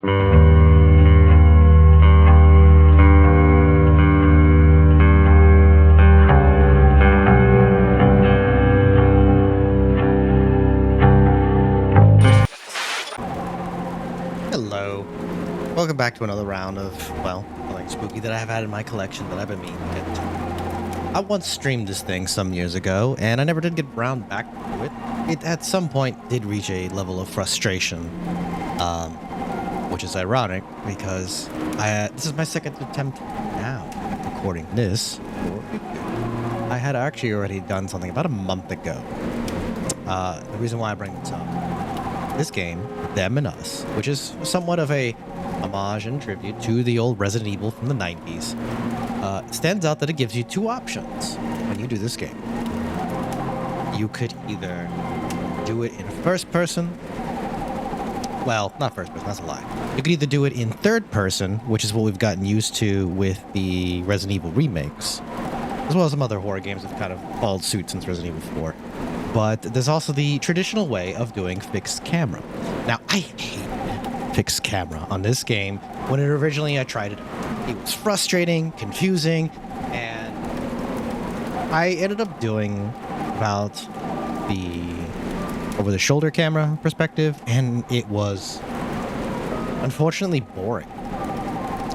Hello. Welcome back to another round of, well, something spooky that I have had in my collection that I've been meaning to get to. I once streamed this thing some years ago, and I never did get around back to it. It at some point did reach a level of frustration, which is ironic because this is my second attempt now recording this. I had actually already done something about a month ago. The reason why I bring this up, this game, Them and Us, which is somewhat of a homage and tribute to the old Resident Evil from the 90s, stands out that it gives you two options when you do this game. You could either do it in first person. Well, not first person, that's a lie. You could either do it in third person, which is what we've gotten used to with the Resident Evil remakes, as well as some other horror games that have kind of followed suit since Resident Evil 4. But there's also the traditional way of doing fixed camera. Now, I hated fixed camera on this game. When originally I tried it, it was frustrating, confusing, and I ended up doing about the over-the-shoulder camera perspective, and it was unfortunately boring.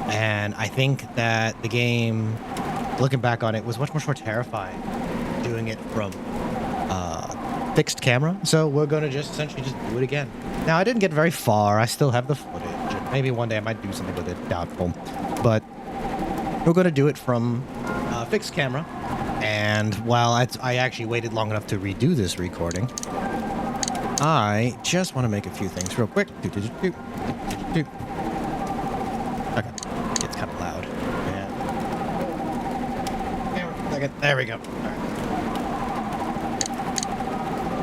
And I think that the game, looking back on it, was much more terrifying doing it from fixed camera. So we're going to essentially just do it again. Now, I didn't get very far. I still have the footage. Maybe one day I might do something with it. Doubtful. But we're going to do it from fixed camera. And while I actually waited long enough to redo this recording, I just want to make a few things real quick. Okay. It's kind of loud. Yeah. There we go. All right.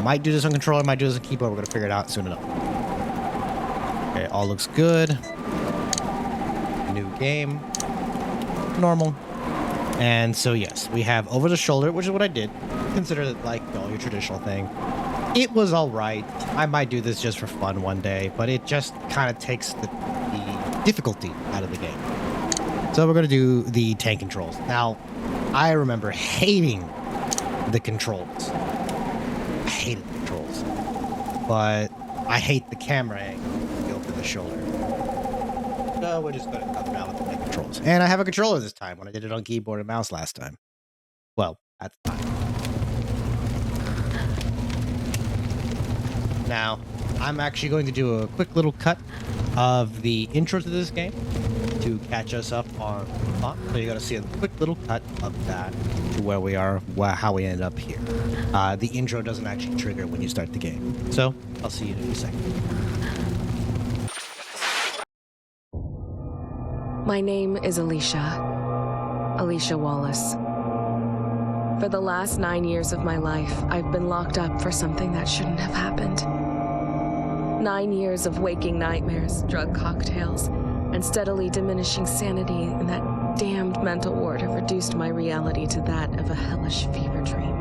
Might do this on controller, might do this on keyboard. We're going to figure it out soon enough. Okay, all looks good. New game. Normal. And so, yes, we have over the shoulder, which is what I did. Consider it like your traditional thing. It was all right. I might do this just for fun one day, but it just kind of takes the difficulty out of the game. So we're going to do the tank controls. Now, I remember hating the controls. I hated the controls. But I hate the camera angle over the shoulder. So we're just going to come down with the tank controls. And I have a controller this time when I did it on keyboard and mouse last time. Well, at the time. Now, I'm actually going to do a quick little cut of the intro to this game to catch us up on the plot. So you're going to see a quick little cut of that to where we are, how we ended up here. The intro doesn't actually trigger when you start the game. So I'll see you in a second. My name is Alicia Wallace. For the last 9 years of my life, I've been locked up for something that shouldn't have happened. 9 years of waking nightmares, drug cocktails, and steadily diminishing sanity in that damned mental ward have reduced my reality to that of a hellish fever dream.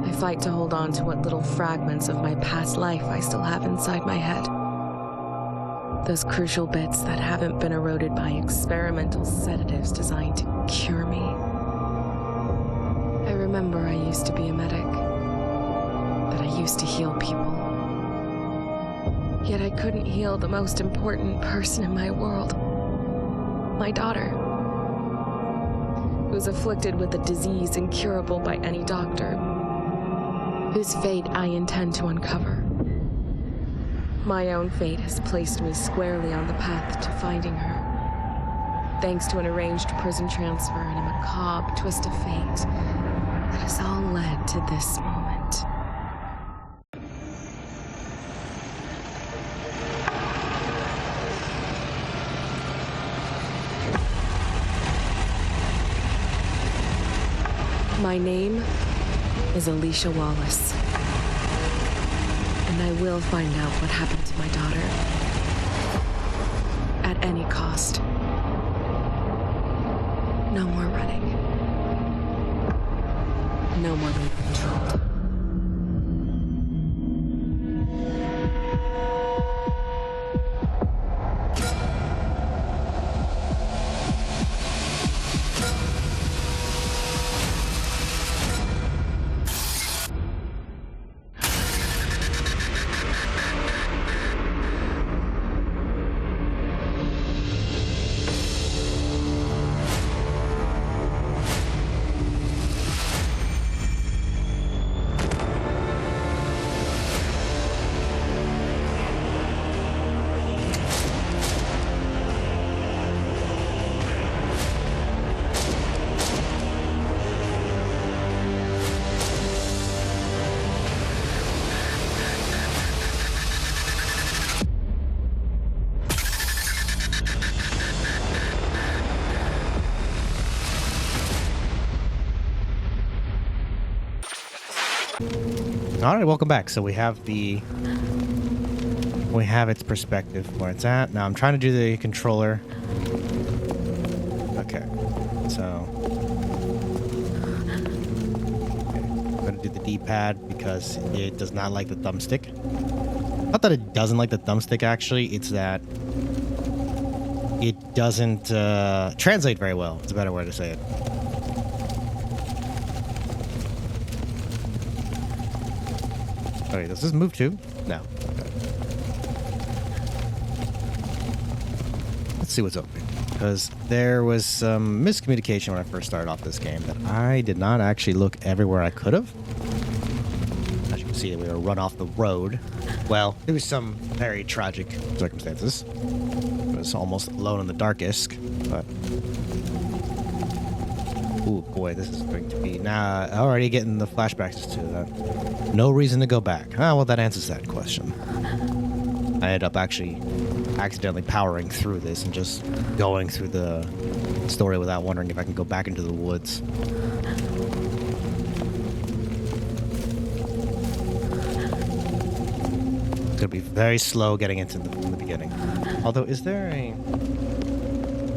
I fight to hold on to what little fragments of my past life I still have inside my head. Those crucial bits that haven't been eroded by experimental sedatives designed to cure me. I remember I used to be a medic, that I used to heal people. Yet I couldn't heal the most important person in my world. My daughter, who's afflicted with a disease incurable by any doctor, whose fate I intend to uncover. My own fate has placed me squarely on the path to finding her, thanks to an arranged prison transfer and a macabre twist of fate that has all led to this moment. My name is Alicia Wallace, and I will find out what happened to my daughter at any cost. No more running. No more being controlled. All right, welcome back. So we have its perspective where it's at. Now I'm trying to do the controller. Okay, so I'm gonna do the D-pad because it does not like the thumbstick. Not that it doesn't like the thumbstick, actually. It's that it doesn't translate very well. It's a better way to say it. Okay, does this move too? No. Okay. Let's see what's open. Because there was some miscommunication when I first started off this game that I did not actually look everywhere I could have. As you can see, we were run off the road. Well, it was some very tragic circumstances. It was almost alone in the darkest, but... Ooh, boy, this is going to be... Nah, already getting the flashbacks to that. No reason to go back. Ah, well, that answers that question. I ended up actually accidentally powering through this and just going through the story without wondering if I can go back into the woods. It's gonna be very slow getting into the beginning. Although, is there a...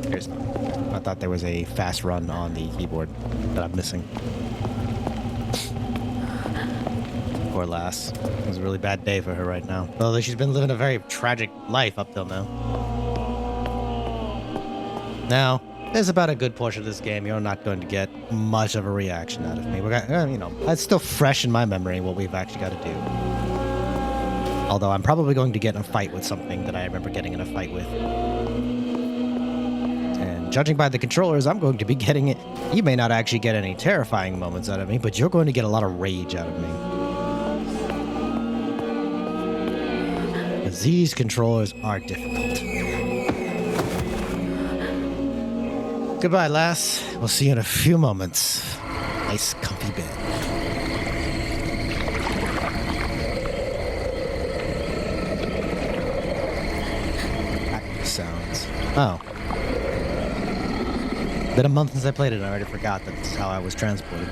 There's not. I thought there was a fast run on the keyboard that I'm missing. Poor lass. It was a really bad day for her right now. Although she's been living a very tragic life up till now. Now, there's about a good portion of this game you're not going to get much of a reaction out of me. We got, you know, it's still fresh in my memory what we've actually got to do. Although I'm probably going to get in a fight with something that I remember getting in a fight with. And judging by the controllers, I'm going to be getting it. You may not actually get any terrifying moments out of me, but you're going to get a lot of rage out of me. Because these controllers are difficult. Goodbye, lass. We'll see you in a few moments. Nice, comfy bed. Sounds. Oh. Been a month since I played it and I already forgot that this is how I was transported.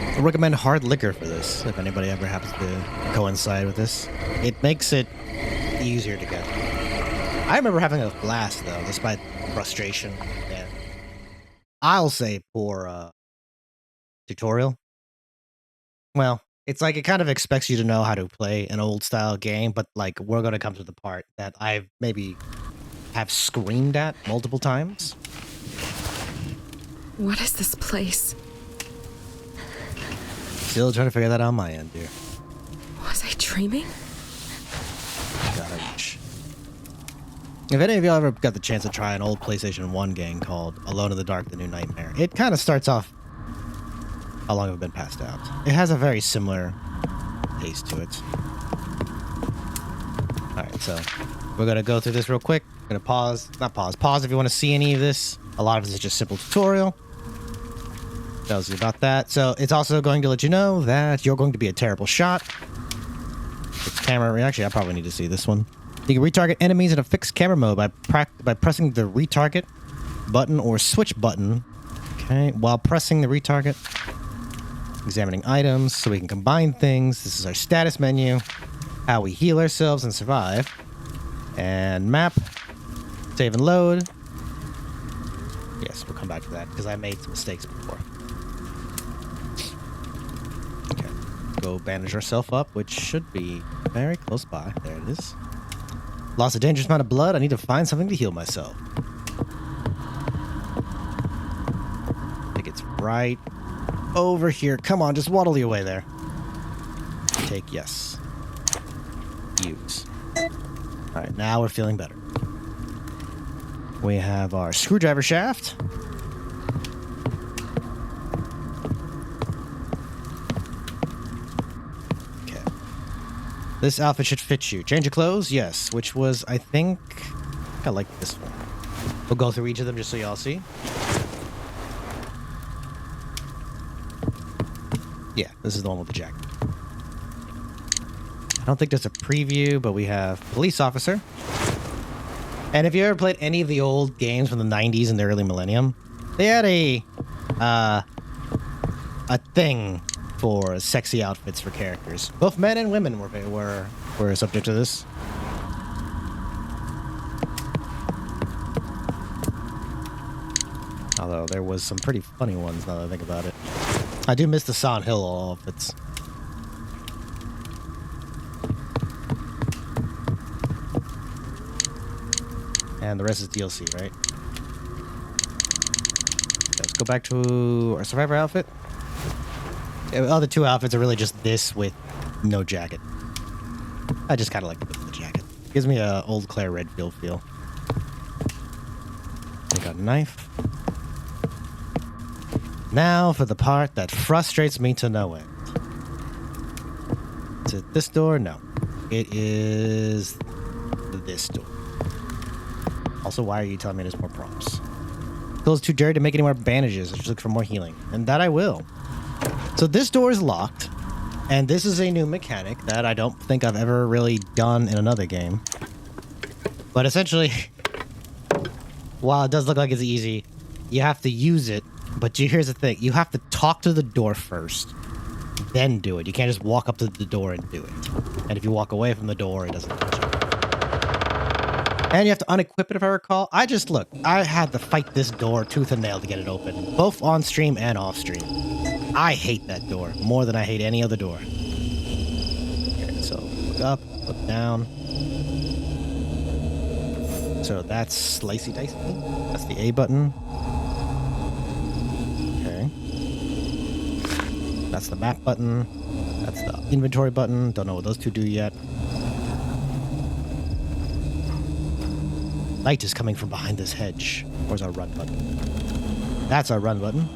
I recommend hard liquor for this, if anybody ever happens to coincide with this. It makes it easier to get. I remember having a blast, though, despite frustration. Yeah. I'll say poor tutorial. Well, it's like it kind of expects you to know how to play an old style game, but like we're going to come to the part that I've maybe have screamed at multiple times. What is this place? Still trying to figure that out on my end, dear. Was I dreaming? Gotta reach. If any of y'all ever got the chance to try an old PlayStation 1 game called Alone in the Dark, The New Nightmare, it kind of starts off... How long have I been passed out? It has a very similar taste to it. Alright, so we're going to go through this real quick. I'm going to pause. Not pause. Pause if you want to see any of this. A lot of it is just simple tutorial. Tells you about that. So it's also going to let you know that you're going to be a terrible shot. It's camera. Actually, I probably need to see this one. You can retarget enemies in a fixed camera mode by pressing the retarget button or switch button. Okay, while pressing the retarget. Examining items so we can combine things. This is our status menu. How we heal ourselves and survive. And map. Save and load. Yes, we'll come back to that because I made some mistakes before. Okay. Go bandage ourselves up, which should be very close by. There it is. Lost a dangerous amount of blood. I need to find something to heal myself. I think it's right over here. Come on, just waddle your way there. Take yes. Use. Alright, now we're feeling better. We have our screwdriver shaft. Okay. This outfit should fit you. Change of clothes? Yes. Which was, I think... I like this one. We'll go through each of them just so y'all see. Yeah, this is the one with the jacket. I don't think there's a preview, but we have police officer. And if you ever played any of the old games from the 90s and the early millennium, they had a thing for sexy outfits for characters. Both men and women were subject to this. Although there was some pretty funny ones now that I think about it. I do miss the Silent Hill outfits. And the rest is DLC, right? Let's go back to our Survivor outfit. The other two outfits are really just this with no jacket. I just kind of like the jacket. Gives me a old Claire Redfield feel. We got a knife. Now for the part that frustrates me to no end. Is it this door? No. It is this door. Also, why are you telling me there's more prompts? Feels too dirty to make any more bandages. I just look for more healing. And that I will. So this door is locked. And this is a new mechanic that I don't think I've ever really done in another game. But essentially, while it does look like it's easy, you have to use it. But here's the thing. You have to talk to the door first. Then do it. You can't just walk up to the door and do it. And if you walk away from the door, it doesn't touch it. And you have to unequip it, if I recall. I had to fight this door tooth and nail to get it open. Both on stream and off stream. I hate that door more than I hate any other door. Okay, so look up, look down. So that's slicey dicey. That's the A button. Okay. That's the map button. That's the inventory button. Don't know what those two do yet. Light is coming from behind this hedge. Where's our run button? That's our run button.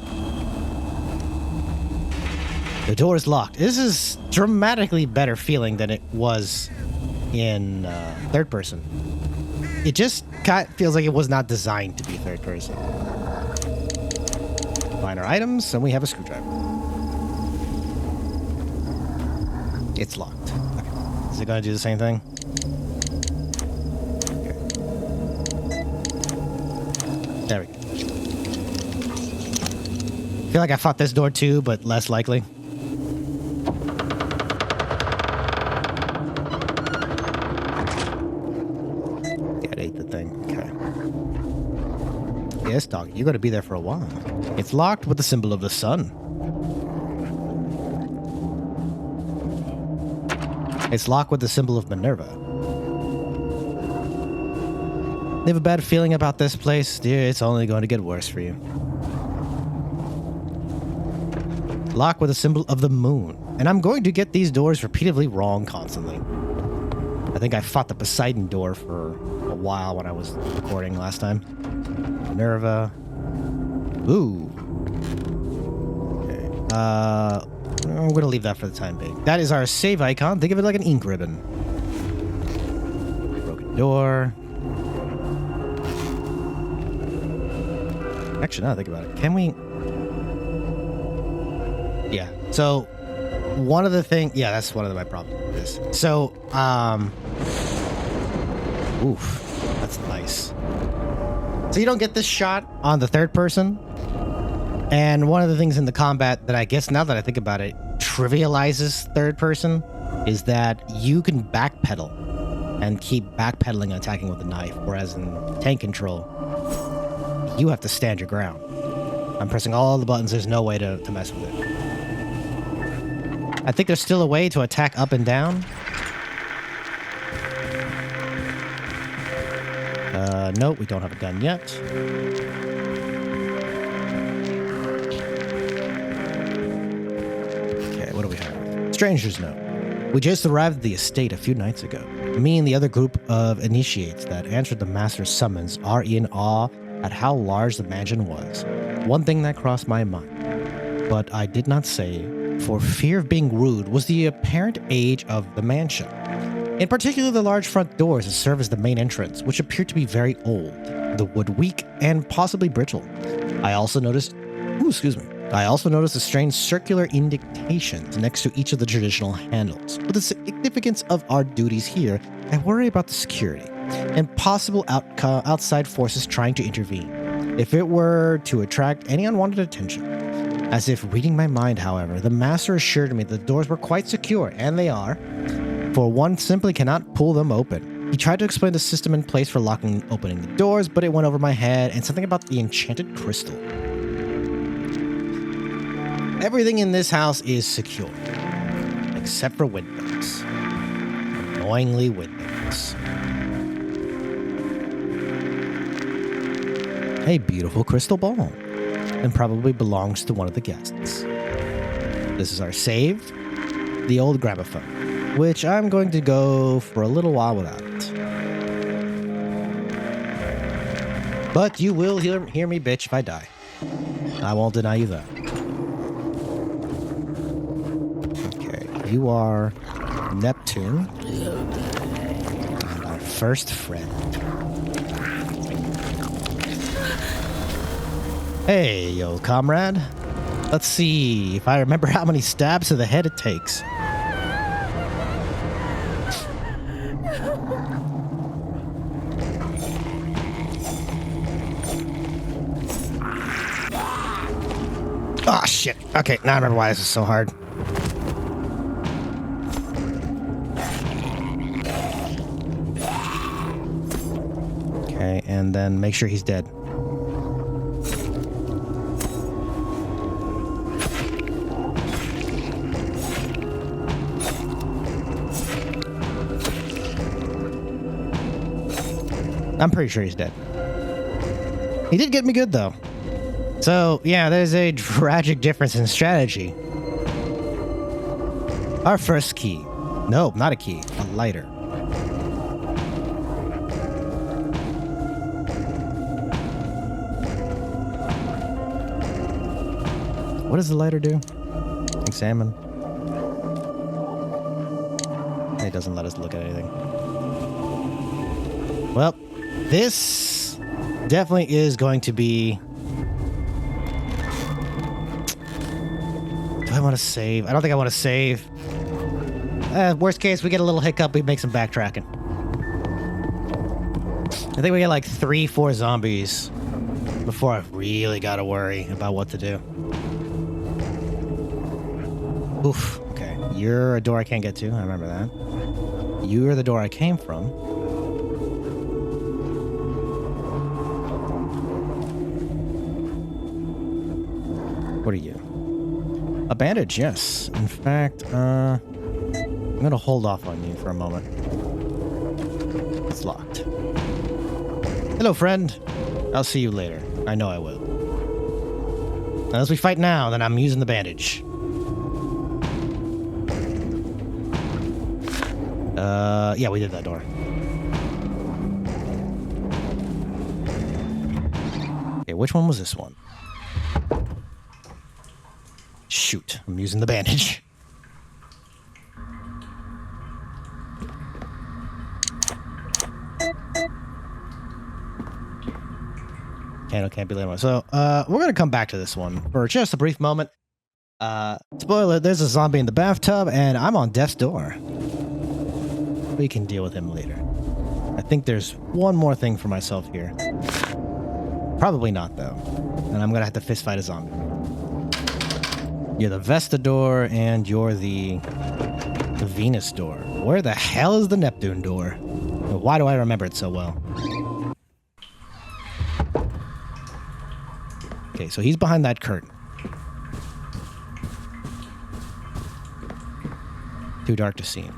The door is locked. This is dramatically better feeling than it was in third person. It just feels like it was not designed to be third person. Find our items, and we have a screwdriver. It's locked. Okay. Is it going to do the same thing? Okay. There we go. I feel like I fought this door too, but less likely. Yes, dog, you're going to be there for a while. It's locked with the symbol of the sun. It's locked with the symbol of Minerva. You have a bad feeling about this place? Dear, it's only going to get worse for you. Locked with the symbol of the moon. And I'm going to get these doors repeatedly wrong constantly. I think I fought the Poseidon door for a while when I was recording last time. Minerva. Ooh. Okay. I'm going to leave that for the time being. That is our save icon. Think of it like an ink ribbon. Broken door. Actually, now I think about it. Can we... Yeah. So, one of the things... Yeah, that's one of my problems with this. So, oof. That's nice. So you don't get this shot on the third person. And one of the things in the combat that I guess now that I think about it trivializes third person is that you can backpedal and keep backpedaling and attacking with a knife. Whereas in tank control, you have to stand your ground. I'm pressing all the buttons. There's no way to mess with it. I think there's still a way to attack up and down. Nope, we don't have a gun yet. Okay, what do we have? Stranger's note. We just arrived at the estate a few nights ago. Me and the other group of initiates that answered the master's summons are in awe at how large the mansion was. One thing that crossed my mind, but I did not say for fear of being rude, was the apparent age of the mansion. In particular, the large front doors that serve as the main entrance, which appear to be very old, the wood weak, and possibly brittle. I also noticed the strange circular indentations next to each of the traditional handles. With the significance of our duties here, I worry about the security. and possible outside forces trying to intervene, if it were to attract any unwanted attention. As if reading my mind, however, the master assured me the doors were quite secure, and they are, for one simply cannot pull them open. He tried to explain the system in place for locking and opening the doors, but it went over my head, and something about the enchanted crystal. Everything in this house is secure, except for windows. Annoyingly windows. A beautiful crystal ball, and probably belongs to one of the guests. This is our save, the old gramophone, which I'm going to go for a little while without it. But you will hear me bitch if I die. I won't deny you that. Okay, you are Neptune, and our first friend. Hey, yo, comrade. Let's see if I remember how many stabs to the head it takes. Oh, shit. Okay, now I remember why this is so hard. Okay, and then make sure he's dead. I'm pretty sure he's dead. He did get me good, though. So, yeah, there's a tragic difference in strategy. Our first key. No, not a key. A lighter. What does the lighter do? Examine. It doesn't let us look at anything. Well, this definitely is going to be... Do I want to save? I don't think I want to save. Worst case, we get a little hiccup, we make some backtracking. I think we get like 3-4 zombies before I've really got to worry about what to do. Oof. Okay. You're a door I can't get to. I remember that. You're the door I came from. What are you? A bandage, yes. In fact, I'm gonna hold off on you for a moment. It's locked. Hello, friend. I'll see you later. I know I will. Unless we fight now, then I'm using the bandage. Yeah, we did that door. Okay, which one was this one? Shoot, I'm using the bandage. Can't be late. So, we're gonna come back to this one for just a brief moment. Spoiler, there's a zombie in the bathtub, and I'm on death's door. We can deal with him later. I think there's one more thing for myself here. Probably not, though. And I'm gonna have to fist fight a zombie. You're the Vesta door, and you're the Venus door. Where the hell is the Neptune door? Why do I remember it so well? Okay, so he's behind that curtain. Too dark to see him.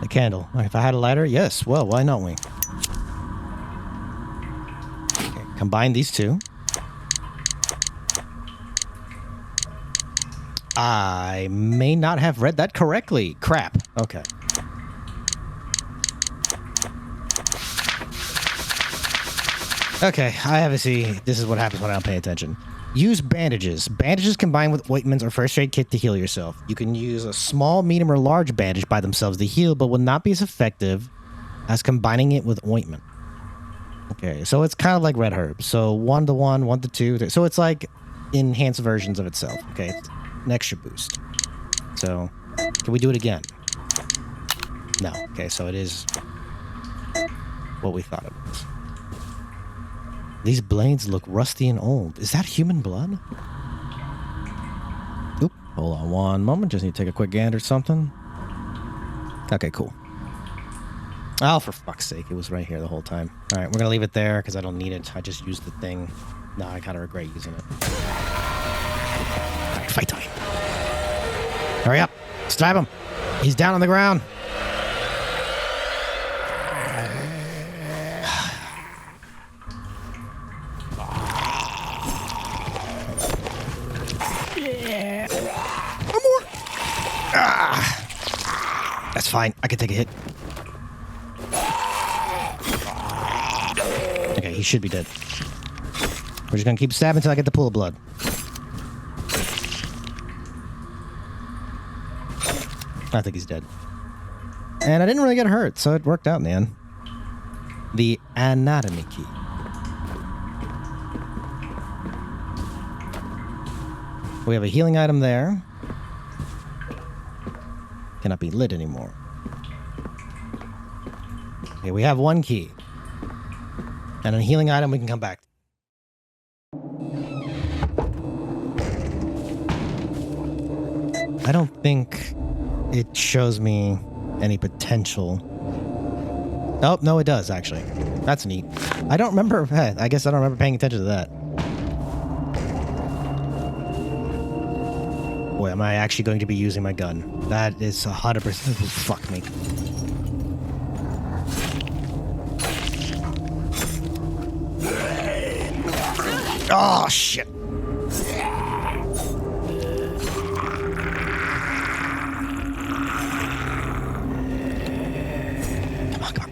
The candle. If I had a lighter, yes. Well, why not we? Okay, combine these two. I may not have read that correctly. Crap. Okay. Okay, I obviously, this is what happens when I don't pay attention. Use bandages. Bandages combined with ointments or first aid kit to heal yourself. You can use a small, medium, or large bandage by themselves to heal, but will not be as effective as combining it with ointment. Okay, so it's kind of like red herb. So 1 to 1, 1 to 2. So it's like enhanced versions of itself. Okay, it's an extra boost. So can we do it again? No. Okay, so it is what we thought it was. These blades look rusty and old. Is that human blood? Oop. Hold on one moment. Just need to take a quick gander or something. Okay, cool. Oh, for fuck's sake. It was right here the whole time. All right, we're going to leave it there because I don't need it. I just used the thing. No, I kind of regret using it. All right, fight time. Hurry up. Stab him. He's down on the ground. One more. That's fine. I can take a hit. Okay, he should be dead. We're just gonna keep stabbing until I get the pool of blood. I think he's dead. And I didn't really get hurt, so it worked out in the end. The anatomy key. We have a healing item there. Cannot be lit anymore. Okay, we have one key. And a healing item we can come back to. I don't think it shows me any potential. Oh, no, it does, actually. That's neat. I don't remember. I guess I don't remember paying attention to that. Boy, am I actually going to be using my gun. That is 100%. Fuck me. Oh, shit. Come on, come on.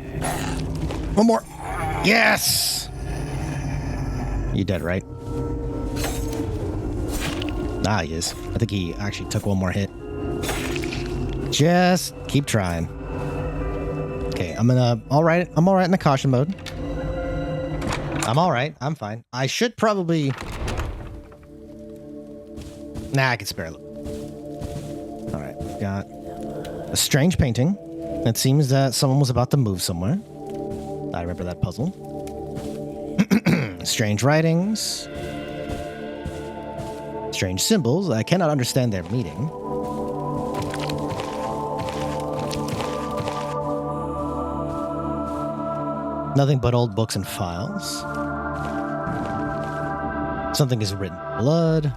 One more. Yes! You dead, right? Ah, he is. I think he actually took one more hit. Just keep trying. Okay, I'm all right in the caution mode. I'm all right. I'm fine. I should probably... Nah, I can spare a little. All right, we've got a strange painting. It seems that someone was about to move somewhere. I remember that puzzle. Strange writings. Strange symbols. I cannot understand their meaning. Nothing but old books and files. Something is written in blood.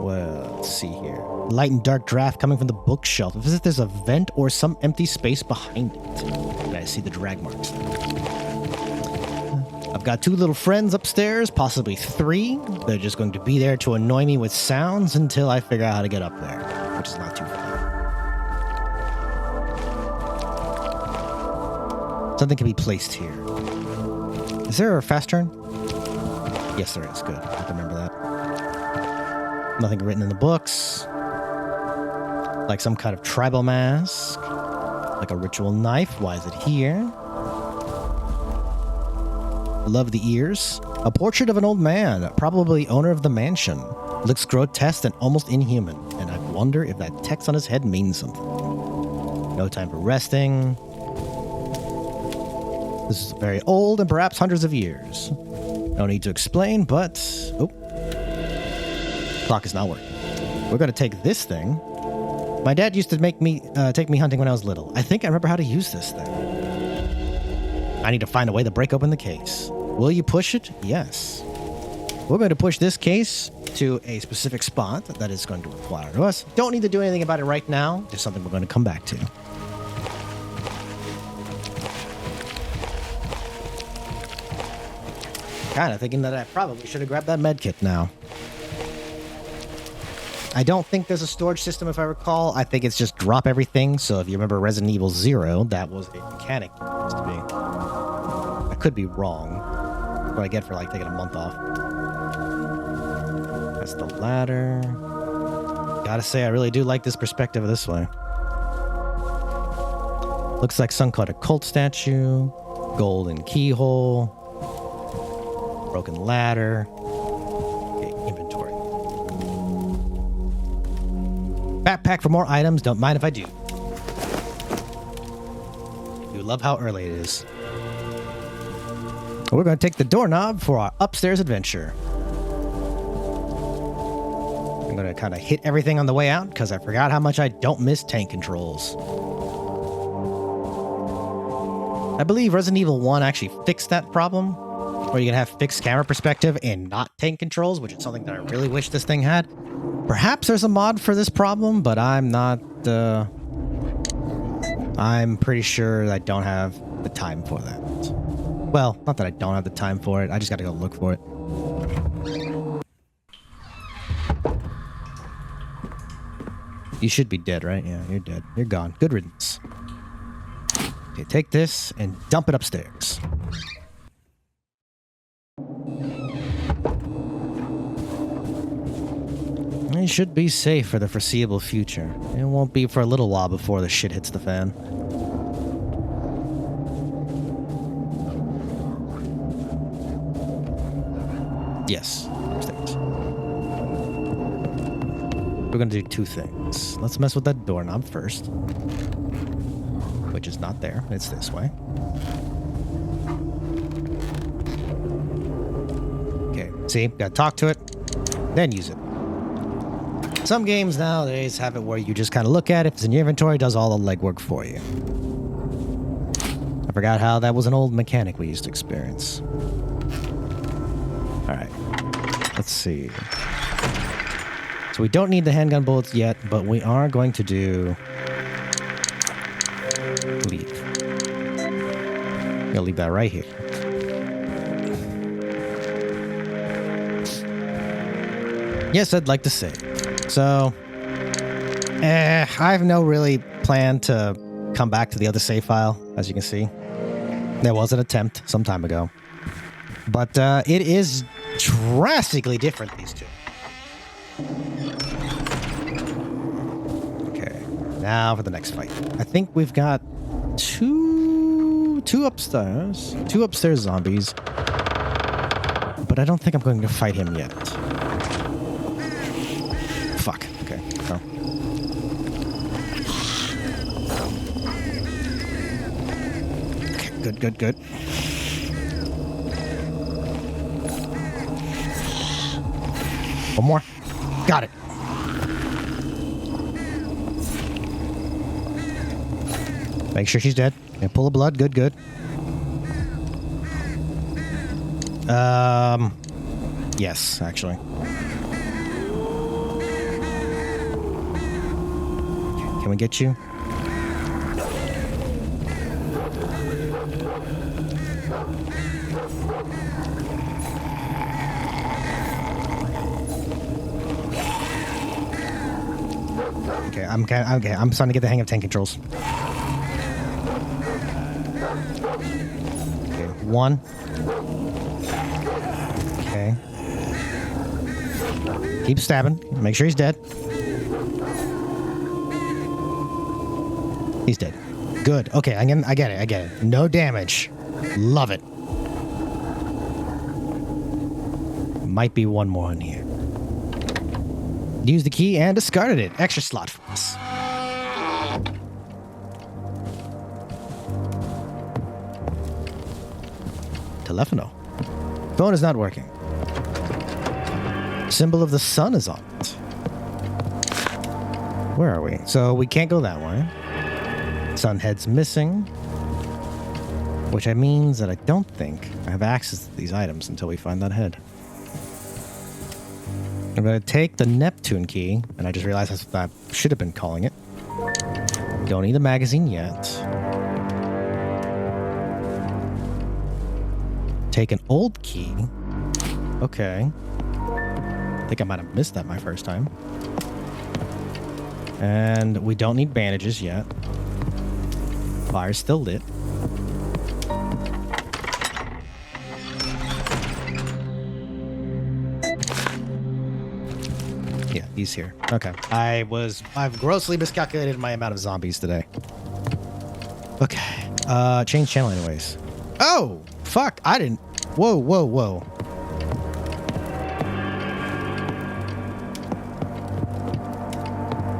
Well, let's see here. Light and dark draft coming from the bookshelf. As if there's a vent or some empty space behind it. And I see the drag marks. I've got 2 little friends upstairs, possibly 3. They're just going to be there to annoy me with sounds until I figure out how to get up there, which is not too far. Something can be placed here. Is there a fast turn? Yes, there is. Good. I have to remember that. Nothing written in the books. Like some kind of tribal mask. Like a ritual knife. Why is it here? Love the ears. A portrait of an old man, probably owner of the mansion. Looks grotesque and almost inhuman. And I wonder if that text on his head means something. No time for resting. This is very old and perhaps hundreds of years. No need to explain, but... Oh. Clock is not working. We're going to take this thing. My dad used to take me hunting when I was little. I think I remember how to use this thing. I need to find a way to break open the case. Will you push it? Yes. We're going to push this case to a specific spot that is going to require to us. Don't need to do anything about it right now. Just something we're going to come back to. Kind of thinking that I probably should have grabbed that med kit now. I don't think there's a storage system, if I recall. I think it's just drop everything. So if you remember Resident Evil 0, that was a mechanic it used to be. I could be wrong. What I get for like taking a month off. That's the ladder. Gotta say, I really do like this perspective of this way. Looks like some kind of cult statue. Golden keyhole. Broken ladder. Okay, inventory. Backpack for more items. Don't mind if I do. You love how early it is. We're going to take the doorknob for our upstairs adventure. I'm going to kind of hit everything on the way out because I forgot how much I don't miss tank controls. I believe Resident Evil 1 actually fixed that problem, where you can have fixed camera perspective and not tank controls, which is something that I really wish this thing had. Perhaps there's a mod for this problem, but I'm not... I'm pretty sure I don't have the time for that. Well, not that I don't have the time for it. I just got to go look for it. You should be dead, right? Yeah, you're dead. You're gone. Good riddance. Okay, take this and dump it upstairs. It should be safe for the foreseeable future. It won't be for a little while before the shit hits the fan. Yes, upstairs. We're gonna do two things. Let's mess with that doorknob first. Which is not there. It's this way. Okay, see? Gotta talk to it, then use it. Some games nowadays have it where you just kind of look at it. If it's in your inventory, it does all the legwork for you. I forgot how that was an old mechanic we used to experience. Alright. Let's see. So we don't need the handgun bullets yet, but we are going to do... leave. Gonna leave that right here. Yes, I'd like to say. So, I have no really plan to come back to the other save file, as you can see. There was an attempt some time ago. But it is drastically different, these two. Okay, now for the next fight. I think we've got two upstairs zombies. But I don't think I'm going to fight him yet. Fuck. Okay. No. Okay, good. One more. Got it. Make sure she's dead. And pull the blood. Good. Yes, actually. Can we get you? Okay, I'm starting to get the hang of tank controls. Okay, one. Okay. Keep stabbing. Make sure he's dead. He's dead. Good. Okay, I get it. No damage. Love it. Might be one more in here. Used the key and discarded it. Extra slot for us. Telephono. Phone is not working. Symbol of the sun is on it. Where are we? So we can't go that way. Sunhead's missing. Which means that I don't think I have access to these items until we find that head. I'm going to take the Neptune key, and I just realized that's what I should have been calling it. Don't need the magazine yet. Take an old key. Okay. I think I might have missed that my first time. And we don't need bandages yet. Fire's still lit. Yeah, he's here. Okay. I've grossly miscalculated my amount of zombies today. Okay. Change channel anyways. Oh! Fuck! I didn't... Whoa, whoa, whoa.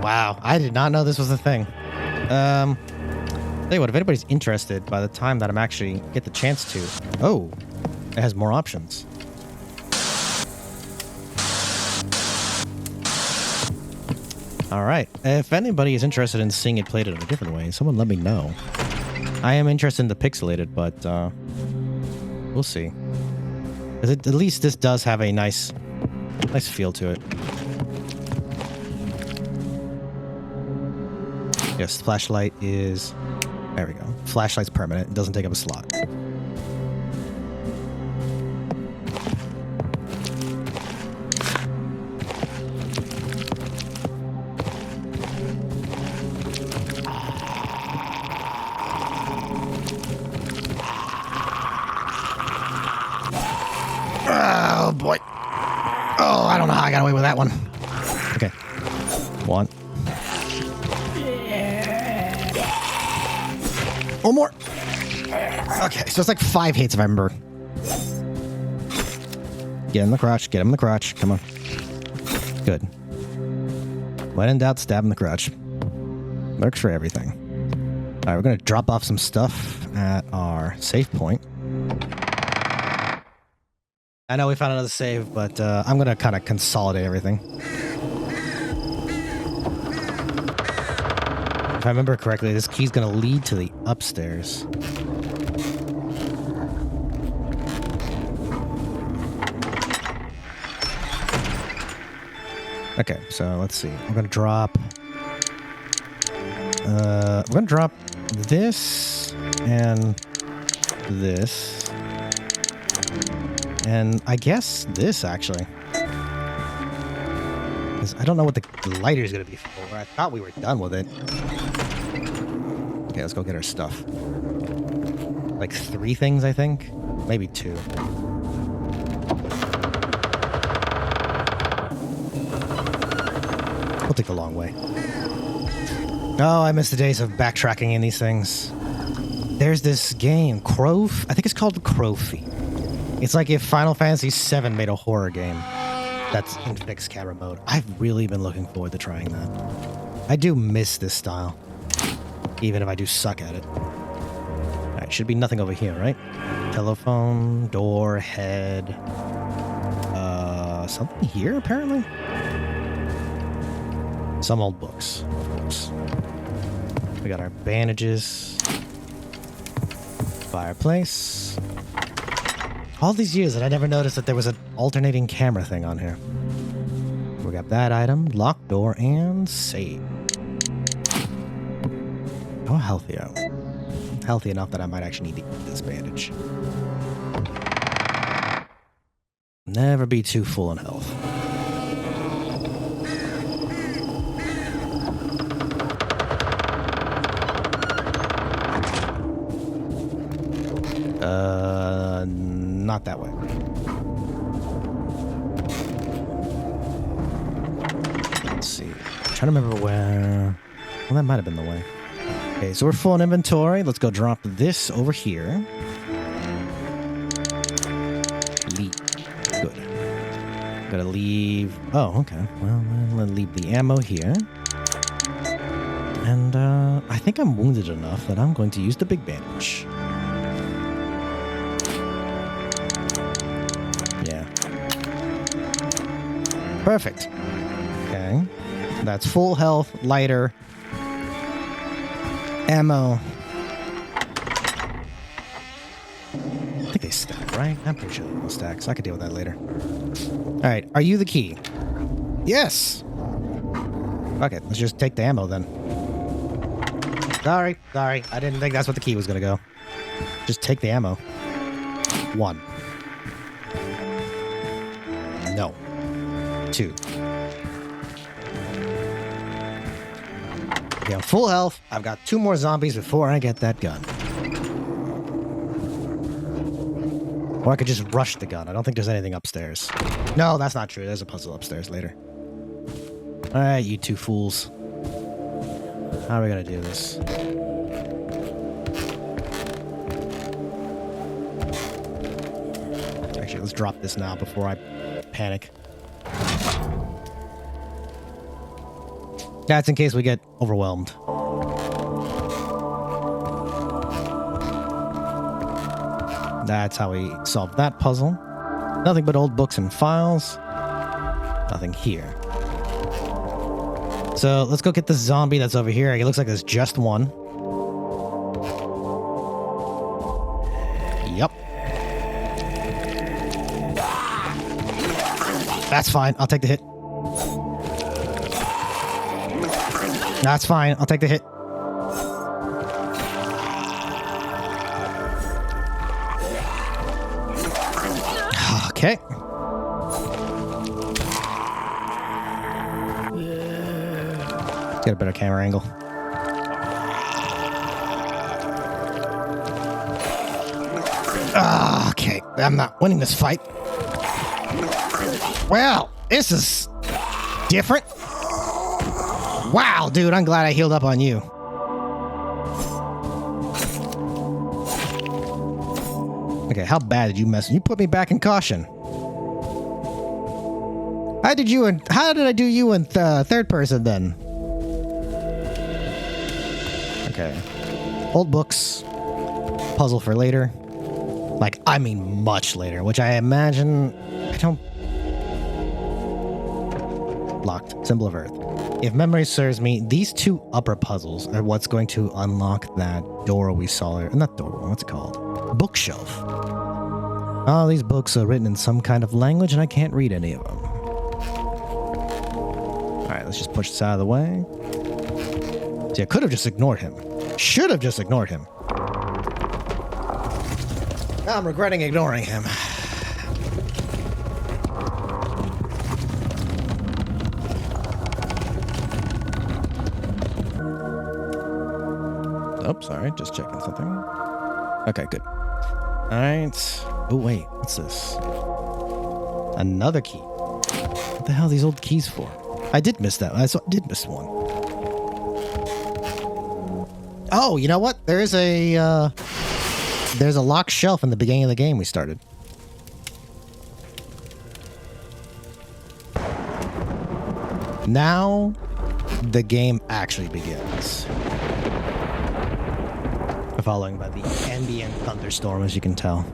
Wow. I did not know this was a thing. Tell you what, if anybody's interested by the time that I'm actually get the chance to... Oh! It has more options. Alright. If anybody is interested in seeing it played in a different way, someone let me know. I am interested in the pixelated, but we'll see. At least this does have a nice feel to it. Yes, flashlight is... There we go. Flashlight's permanent. It doesn't take up a slot. Oh, boy. Oh, I don't know how I got away with that one. Okay. One. One more. Okay, so it's like 5 hits if I remember. Get him in the crotch. Get him in the crotch. Come on. Good. When in doubt, stab him in the crotch. Works for everything. All right, we're going to drop off some stuff at our save point. I know we found another save, but I'm going to kind of consolidate everything. If I remember correctly, this key's going to lead to the upstairs. Okay, so let's see. I'm going to drop... we're going to drop this and this. And I guess this, actually. Because I don't know what the lighter is going to be for. I thought we were done with it. Okay, let's go get our stuff. Like 3 things, I think? Maybe 2. We'll take the long way. Oh, I miss the days of backtracking in these things. There's this game, I think it's called Trophy. It's like if Final Fantasy VII made a horror game that's in fixed camera mode. I've really been looking forward to trying that. I do miss this style, even if I do suck at it. Alright, should be nothing over here, right? Telephone, door, head. Something here, apparently? Some old books. Oops. We got our bandages. Fireplace. All these years that I never noticed that there was an alternating camera thing on here. We got that item, locked door, and save. How healthy are we? Healthy enough that I might actually need to eat this bandage. Never be too full in health. Not that way. Let's see. I'm trying to remember where... Well, that might have been the way. Okay, so we're full in inventory. Let's go drop this over here. Leave. Good. Gotta leave... Oh, okay. Well, I'm gonna leave the ammo here. And, I think I'm wounded enough that I'm going to use the big bandage. Perfect. Okay. That's full health, lighter, ammo. I think they stack, right? I'm pretty sure they will stack, so I could deal with that later. Alright, are you the key? Yes! Okay, let's just take the ammo then. Sorry. I didn't think that's what the key was gonna go. Just take the ammo. 1. No. 2. Okay, I'm full health. I've got 2 more zombies before I get that gun. Or I could just rush the gun. I don't think there's anything upstairs. No, that's not true. There's a puzzle upstairs later. Alright, you 2 fools. How are we gonna do this? let's drop this now before I panic. That's in case we get overwhelmed. That's how we solved that puzzle. Nothing but old books and files. Nothing here. So let's go get this zombie that's over here. It looks like there's just one. Yep. That's fine. I'll take the hit. That's fine. I'll take the hit. Okay. Get a better camera angle. Okay. I'm not winning this fight. Well, this is different. Wow, dude, I'm glad I healed up on you. Okay, how bad did you mess? You put me back in caution. How did I do you in third person then? Okay. Old books. Puzzle for later. Like, I mean much later, which I imagine... I don't... Locked. Symbol of Earth. If memory serves me, these two upper puzzles are what's going to unlock that door we saw. Not door, what's it called? Bookshelf. All these books are written in some kind of language, and I can't read any of them. Alright, let's just push this out of the way. See, I could have just ignored him. Should have just ignored him. Now I'm regretting ignoring him. Oh, sorry, just checking something. Okay, good. Alright. Oh, wait, what's this? Another key. What the hell are these old keys for? I did miss that. I did miss one. Oh, you know what? There's a locked shelf in the beginning of the game we started. Now, the game actually begins. Following by the ambient thunderstorm, as you can tell.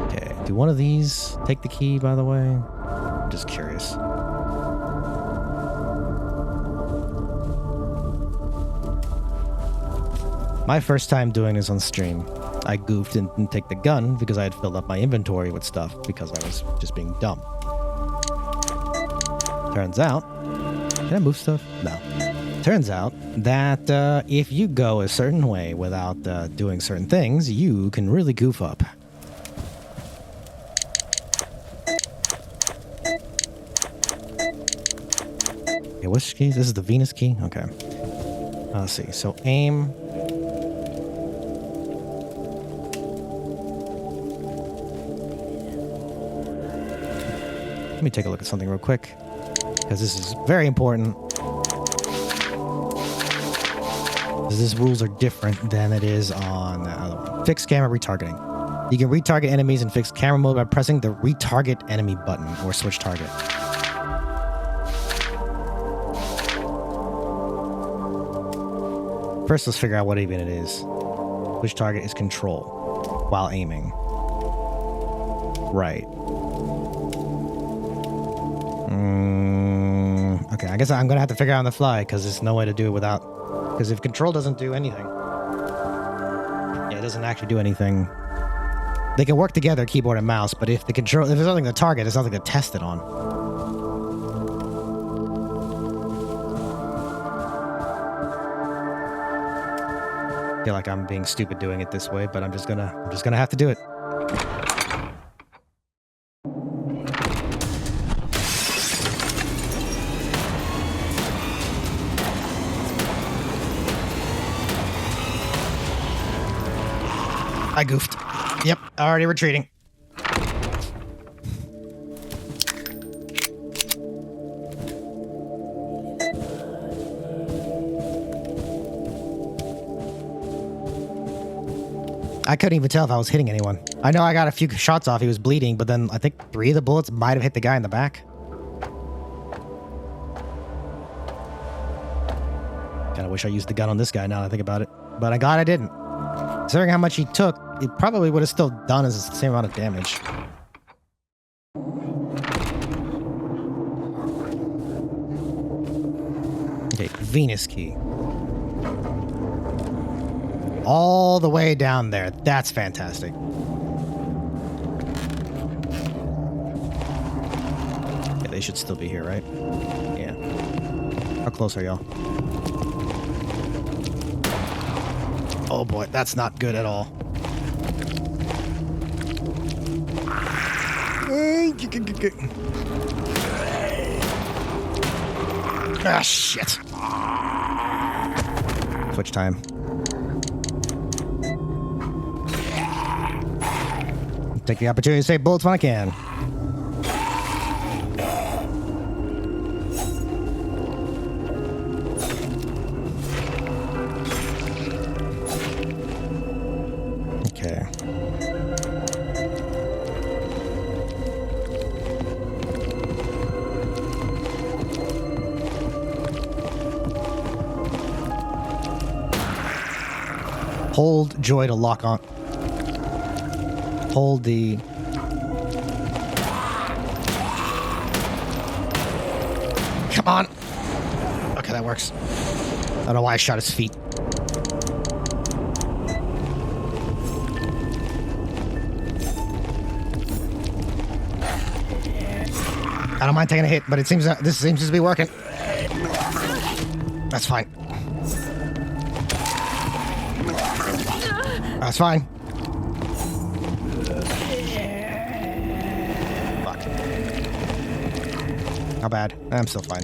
Okay, do one of these take the key, by the way? I'm just curious. My first time doing this on stream, I goofed and didn't take the gun because I had filled up my inventory with stuff because I was just being dumb. Turns out... Can I move stuff? No. Turns out that if you go a certain way without doing certain things, you can really goof up. Okay, which key? This is the Venus key? Okay. Let's see. So aim. Let me take a look at something real quick, because this is very important. These rules are different than it is on the other one. Fixed camera retargeting. You can retarget enemies in fixed camera mode by pressing the retarget enemy button or switch target. First, let's figure out what even it is. Which target is control while aiming. Right. Okay, I guess I'm gonna have to figure out on the fly because there's no way to do it without. Because if control doesn't do anything, yeah, it doesn't actually do anything. They can work together, keyboard and mouse, but if there's nothing to target, there's nothing to test it on. I feel like I'm being stupid doing it this way, but I'm just gonna have to do it. I goofed. Yep, already retreating. I couldn't even tell if I was hitting anyone. I know I got a few shots off. He was bleeding, but then I think 3 of the bullets might have hit the guy in the back. Kinda wish I used the gun on this guy now that I think about it. But I'm glad I didn't. Considering how much he took, it probably would have still done as the same amount of damage. Okay, Venus key. All the way down there. That's fantastic. Yeah, they should still be here, right? Yeah. How close are y'all? Oh boy, that's not good at all. Ah, shit. Switch time. Take the opportunity to save bullets when I can. Okay. Hold joy to lock on. Hold the... Come on! Okay, that works. I don't know why I shot his feet. I don't mind taking a hit, but it seems this seems to be working. That's fine. That's fine. Fuck. How bad? I'm still fine.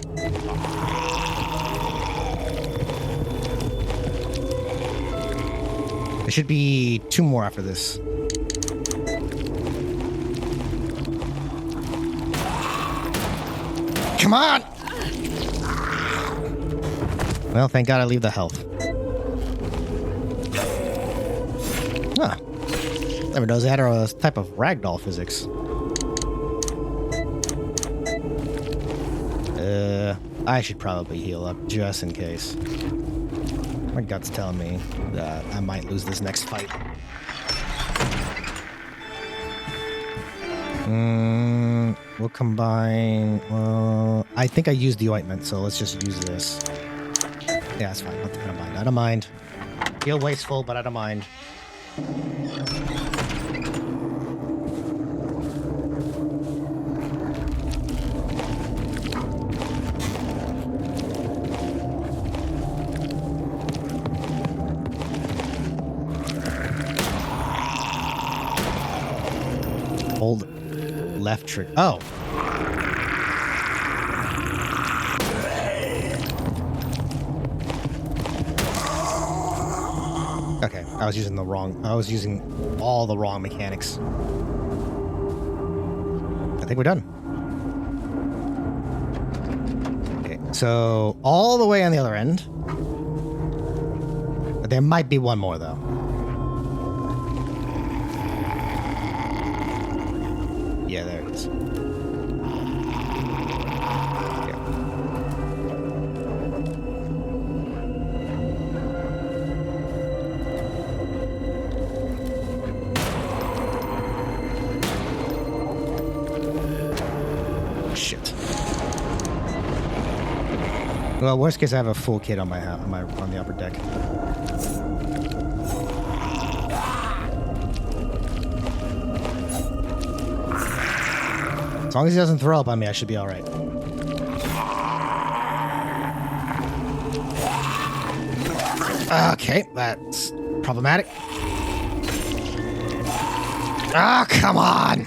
There should be 2 more after this. Come on! Well, thank God I leave the health. Huh. Never knows they had a type of ragdoll physics. I should probably heal up just in case. My gut's telling me that I might lose this next fight. We'll combine... Well, I think I used the ointment, so let's just use this. Yeah, that's fine. I don't mind. I don't mind. Feel wasteful, but I don't mind. Hold left trigger. Oh. Okay, I was using all the wrong mechanics. I think we're done. Okay, so all the way on the other end. There might be one more though. Yeah, there it is. Shit. Well, worst case, I have a full kit on on the upper deck. As long as he doesn't throw up on me, I should be all right. Okay, that's problematic. Ah, come on!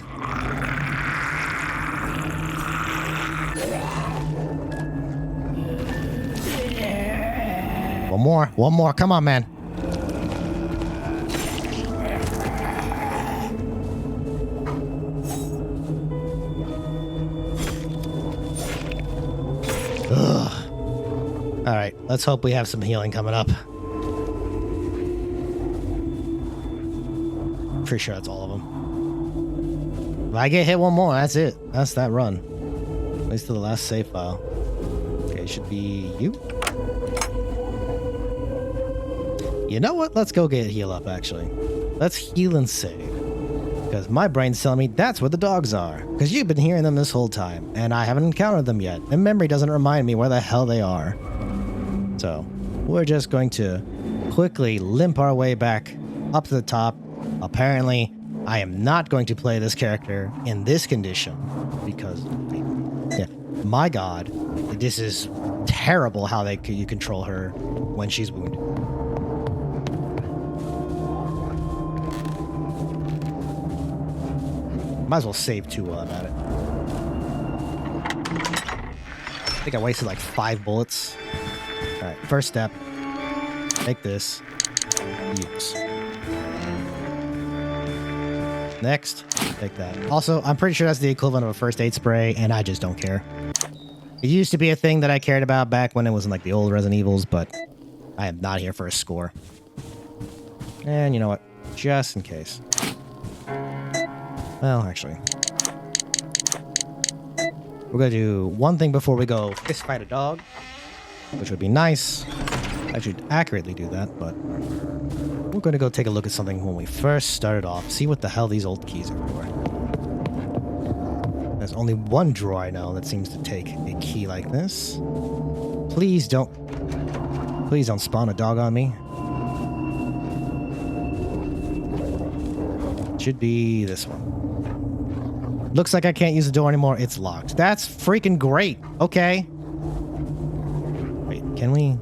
One more, come on, man. Ugh. All right, let's hope we have some healing coming up. pretty sure that's all of them. If I get hit one more, that's it. That's that run. At least to the last save file. Okay, it should be you. You know what? Let's go get heal up, actually. Let's heal and save. Because my brain's telling me that's where the dogs are. Because you've been hearing them this whole time, and I haven't encountered them yet. And memory doesn't remind me where the hell they are. So, we're just going to quickly limp our way back up to the top. Apparently, I am not going to play this character in this condition. Because, yeah, my god, this is terrible how you control her when she's wounded. Might as well save too while I'm at it. I think I wasted like 5 bullets. Alright, first step. Take this. Use. Next, take that. Also, I'm pretty sure that's the equivalent of a first aid spray, and I just don't care. It used to be a thing that I cared about back when it was in like the old Resident Evils, but I am not here for a score. And you know what? Just in case. Well, actually, we're going to do one thing before we go fist fight a dog, which would be nice. I should accurately do that, but we're going to go take a look at something when we first started off, see what the hell these old keys are for. There's only one drawer I know that seems to take a key like this. Please don't spawn a dog on me. Should be this one. Looks like I can't use the door anymore. It's locked. That's freaking great. Okay. Wait, can we?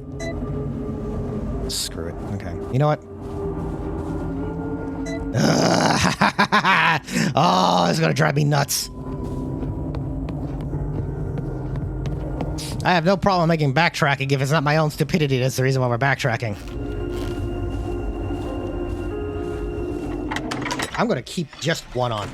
Screw it. Okay. You know what? Oh, it's gonna drive me nuts. I have no problem making backtracking if it's not my own stupidity that's the reason why we're backtracking. I'm gonna keep just one on.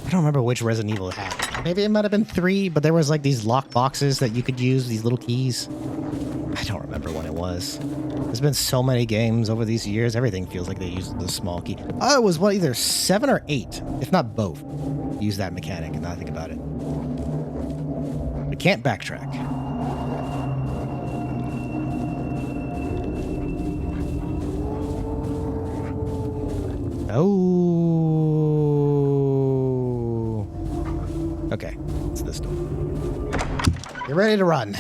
I don't remember which Resident Evil it had. Maybe it might have been 3, but there was like these lock boxes that you could use, these little keys. I don't remember when it was. There's been so many games over these years, everything feels like they used the small key. Oh, it was what, either 7 or 8, if not both. Use that mechanic, and now I think about it. We can't backtrack. Oh. Okay, it's this door. You're ready to run.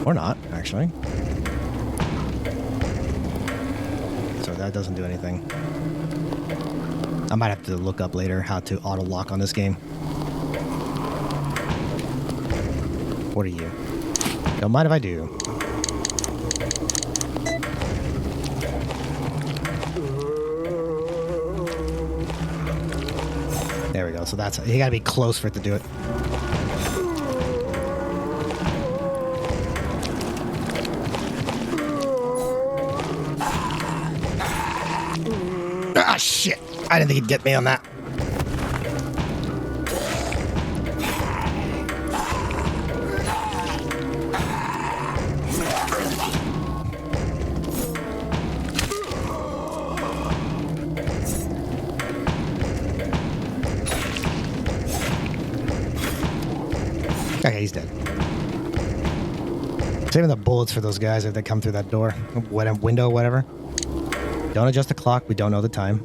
Or not, actually. So that doesn't do anything. I might have to look up later how to auto-lock on this game. What are you? Don't mind if I do. There we go. So that's, you gotta be close for it to do it. Ah, shit. I didn't think he'd get me on that. Okay, he's dead. Saving the bullets for those guys if they come through that door. Whatever, window, whatever. Don't adjust the clock. We don't know the time.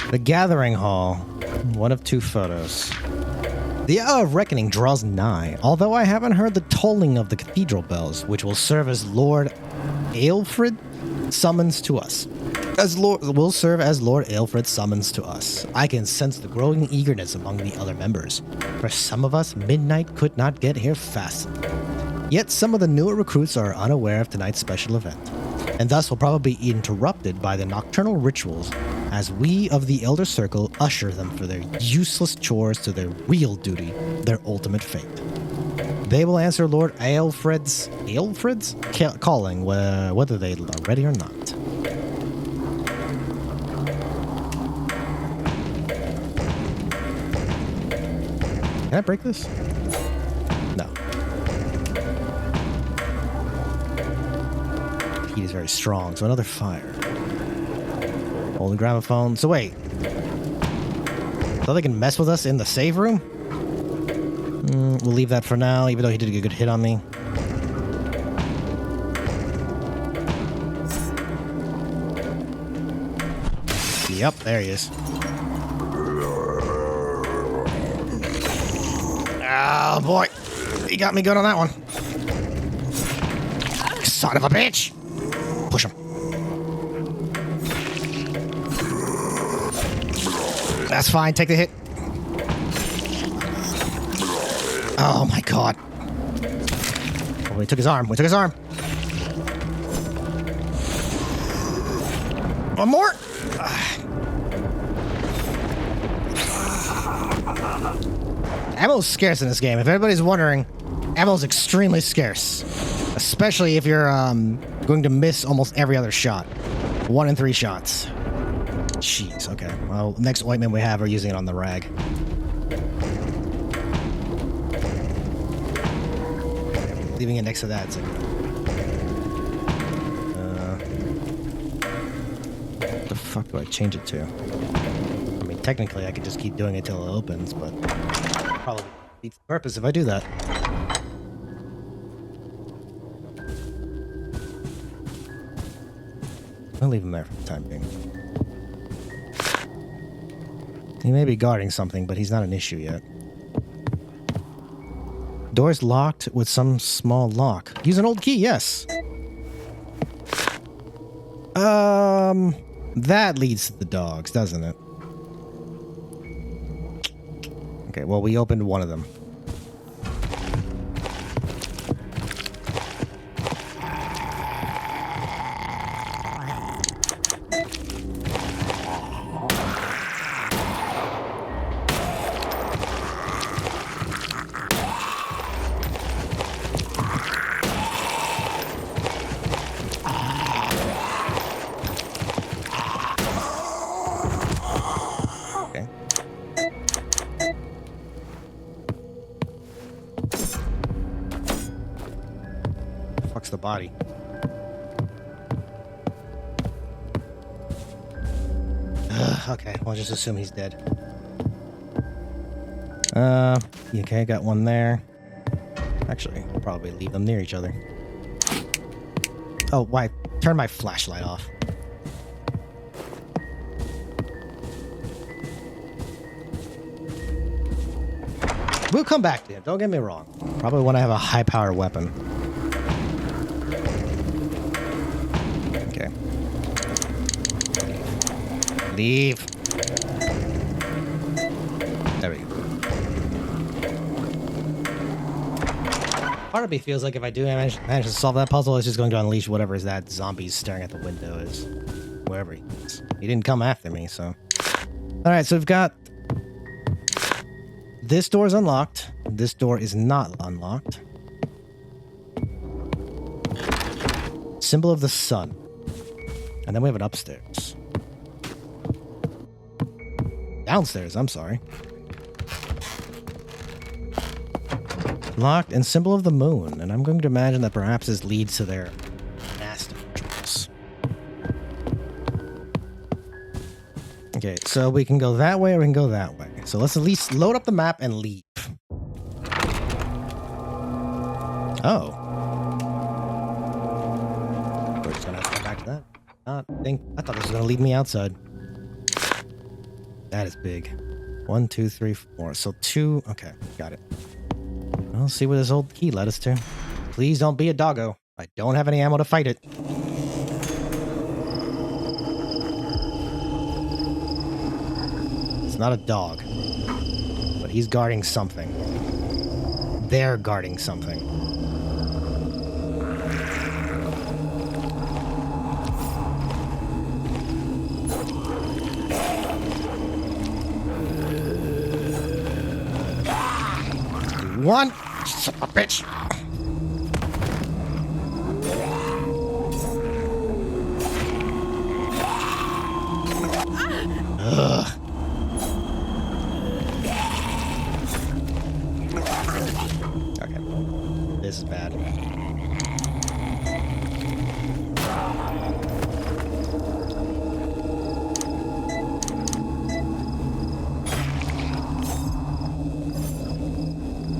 The Gathering Hall. One of 2 photos. The hour of reckoning draws nigh, although I haven't heard the tolling of the cathedral bells, which will serve as Lord Aelfred summons to us. Will serve as Lord Aelfred's summons to us. I can sense the growing eagerness among the other members. For some of us, midnight could not get here fast enough. Yet some of the newer recruits are unaware of tonight's special event, and thus will probably be interrupted by the nocturnal rituals as we of the Elder Circle usher them for their useless chores to their real duty, their ultimate fate. They will answer Lord Aelfred's calling, whether they are ready or not. Can I break this? No. The heat is very strong, so another fire. Hold the gramophone. So wait. So they can mess with us in the save room? We'll leave that for now, even though he did a good hit on me. Yep, there he is. Oh boy, he got me good on that one. Son of a bitch! Push him. That's fine, take the hit. Oh my god. Oh, we took his arm, we took his arm. One more! Ammo's scarce in this game. If everybody's wondering, ammo's extremely scarce. Especially if you're going to miss almost every other shot. 1 in 3 shots. Jeez, okay. Well, next ointment we have, we're using it on the rag. Leaving it next to that, it's like... what the fuck do I change it to? I mean, technically I could just keep doing it till it opens, but... probably defeats the purpose if I do that. I'll leave him there for the time being. He may be guarding something, but he's not an issue yet. Door's locked with some small lock. Use an old key, yes. That leads to the dogs, doesn't it? Okay, well, we opened one of them. The body. Okay, we'll just assume he's dead. Okay, got one there. Actually, I'll probably leave them near each other. Oh, why? Turn my flashlight off. We'll come back to him, don't get me wrong. Probably when I have a high-powered weapon. Leave. There we go. Part of me feels like if I do manage to solve that puzzle, it's just going to unleash whatever is that zombie staring at the window is. Wherever he is. He didn't come after me, so... Alright, so we've got... This door is unlocked. This door is not unlocked. Symbol of the sun. And then we have an upstairs. Downstairs, I'm sorry. Locked and symbol of the moon. And I'm going to imagine that perhaps this leads to their master rituals. Okay, so we can go that way or we can go that way. So let's at least load up the map and leave. Oh. We're just gonna have to come back to that. I thought this was gonna lead me outside. That is big. 1, 2, 3, 4. So 2. Okay, got it. I'll see where this old key led us to. Please don't be a doggo. I don't have any ammo to fight it. It's not a dog. But he's guarding something. They're guarding something. One, son of a bitch. Ugh. this is bad.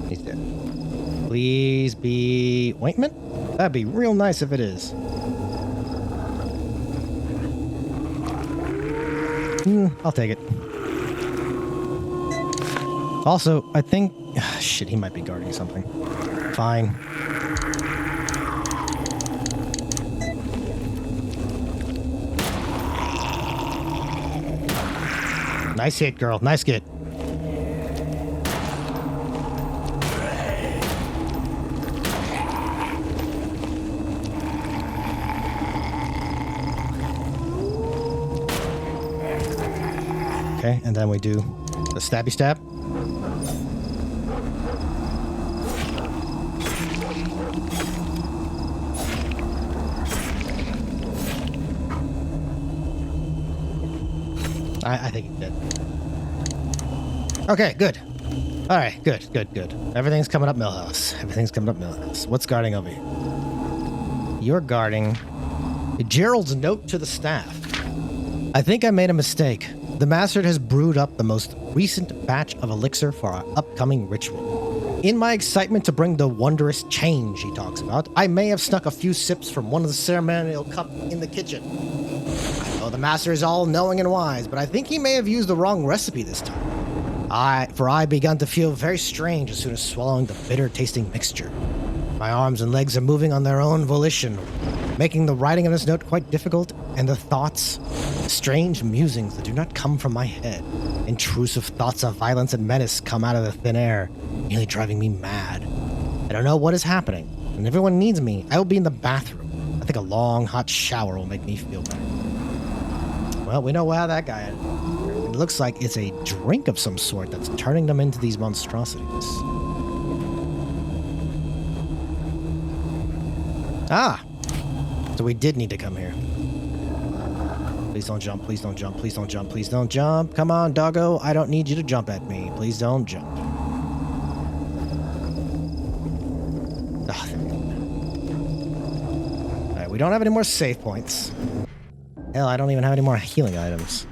He's dead. Please be ointment? That'd be real nice if it is. I'll take it. Also, I think... shit, he might be guarding something. Fine. Nice hit, girl. Nice hit. Okay, and then we do the stabby stab. I think he's dead. Okay, good. All right, good. Everything's coming up Millhouse. What's guarding over here? You're guarding Gerald's note to the staff. I think I made a mistake. The Master has brewed up the most recent batch of elixir for our upcoming ritual. In my excitement to bring the wondrous change he talks about, I may have snuck a few sips from one of the ceremonial cups in the kitchen. I know the Master is all-knowing and wise, but I think he may have used the wrong recipe this time. I begun to feel very strange as soon as swallowing the bitter-tasting mixture. My arms and legs are moving on their own volition, making the writing of this note quite difficult, and the thoughts, strange musings that do not come from my head, intrusive thoughts of violence and menace come out of the thin air, nearly driving me mad. I don't know what is happening, and if everyone needs me, I will be in the bathroom. I think a long, hot shower will make me feel better. Well, we know how that guy ended. It looks like it's a drink of some sort that's turning them into these monstrosities. Ah! So we did need to come here. Please don't jump, please don't jump, please don't jump, please don't jump. Come on, doggo. I don't need you to jump at me. Please don't jump. Alright, we don't have any more save points. Hell, I don't even have any more healing items.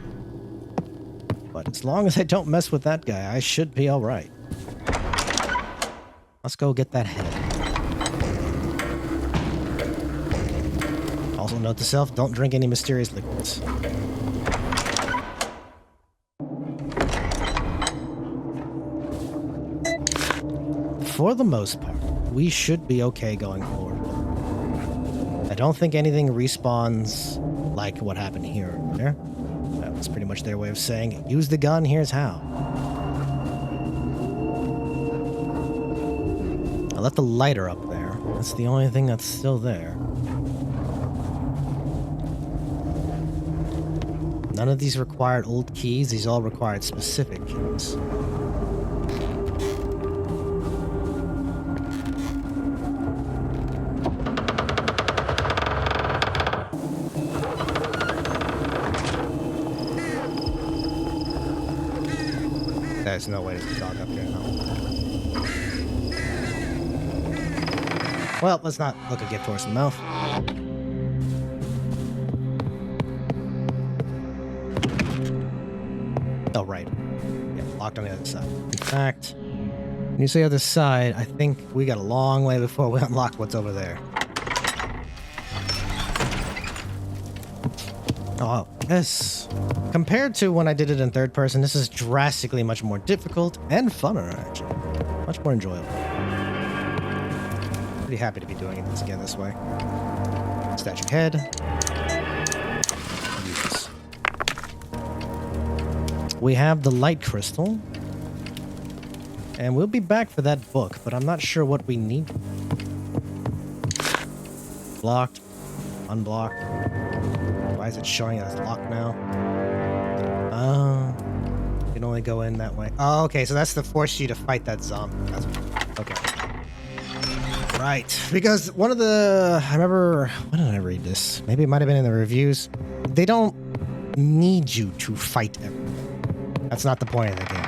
But as long as I don't mess with that guy, I should be alright. Let's go get that head. Also, note to self, don't drink any mysterious liquids. For the most part, we should be okay going forward. I don't think anything respawns like what happened here or there. That was pretty much their way of saying, use the gun, here's how. I left the lighter up there. That's the only thing that's still there. None of these required old keys. These all required specific keys. There's no way to dog up here now. Well, let's not look a gift horse in the mouth. Oh, right. Yeah, locked on the other side. In fact, when you say other side, I think we got a long way before we unlock what's over there. Oh, this. Compared to when I did it in third person, this is drastically much more difficult and funner, actually. Much more enjoyable. Pretty happy to be doing this again this way. Statue head. Use this. We have the light crystal. And we'll be back for that book, but I'm not sure what we need. Blocked. Unblocked. Why is it showing as locked now? You can only go in that way. Oh, okay, so that's to force you to fight that zombie. That's okay. Right, because one of the... I remember... When did I read this? Maybe it might have been in the reviews. They don't need you to fight everything. That's not the point of the game.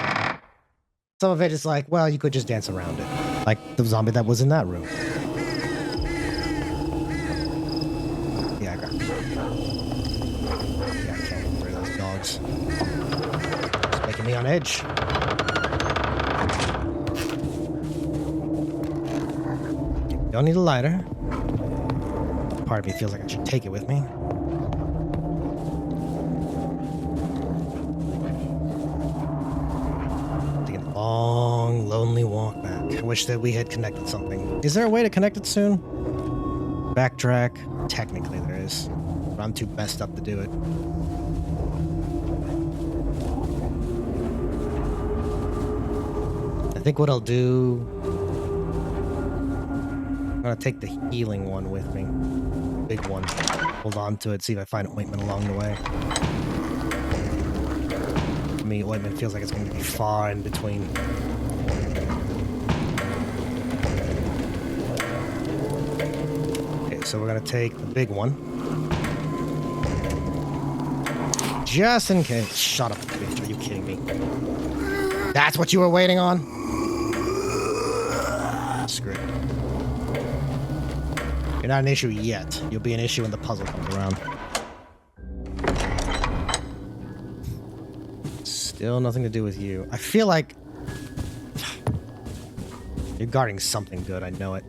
Some of it is like, well, you could just dance around it. Like the zombie that was in that room. Yeah, I grabbed it. Yeah, I can't get rid of those dogs. It's making me on edge. Don't need a lighter. Part of me feels like I should take it with me. Taking a long, lonely walk back. I wish that we had connected something. Is there a way to connect it soon? Backtrack. Technically there is. But I'm too messed up to do it. I think what I'll do... I'm gonna take the healing one with me. Big one. Hold on to it, see if I find ointment along the way. To me, ointment feels like it's gonna be far in between. Okay, so we're gonna take the big one. Just in case. Shut up, bitch. Are you kidding me? That's what you were waiting on? Screw it. You're not an issue yet. You'll be an issue when the puzzle comes around. Still nothing to do with you. I feel like... You're guarding something good, I know it.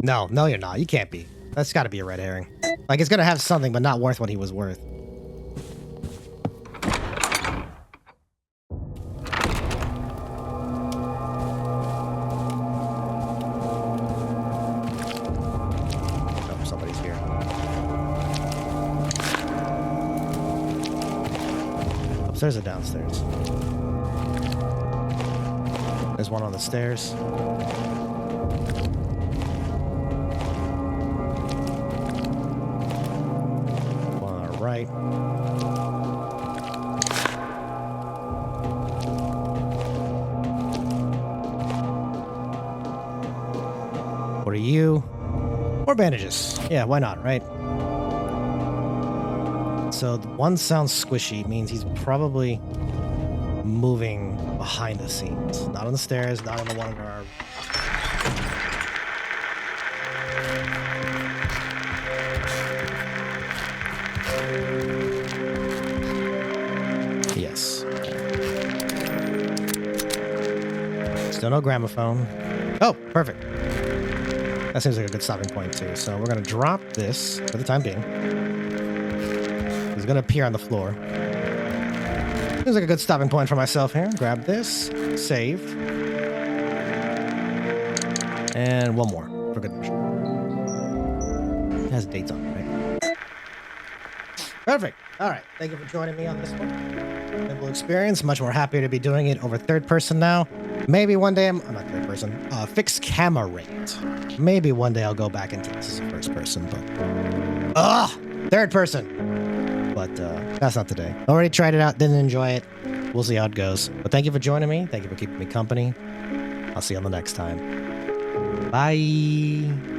No, you're not. You can't be. That's gotta be a red herring. Like, it's gonna have something, but not worth what he was worth. Upstairs or downstairs? There's one on the stairs. One on our right. What are you? More bandages. Yeah, why not, right? So the one sounds squishy, means he's probably moving behind the scenes. Not on the stairs, not on the one under our... Yes. Still no gramophone. Oh, perfect. That seems like a good stopping point too. So we're gonna drop this for the time being. It's gonna appear on the floor. Seems like a good stopping point for myself here. Grab this, save, and one more for good measure. It has dates on it, right? Perfect. All right. Thank you for joining me on this one. Simple experience. Much more happy to be doing it over third person now. Maybe one day I'm not third person. Fixed camera rate. Maybe one day I'll go back into this as a first person, but third person. But that's not today. Already tried it out, didn't enjoy it. We'll see how it goes. But thank you for joining me. Thank you for keeping me company. I'll see you on the next time. Bye.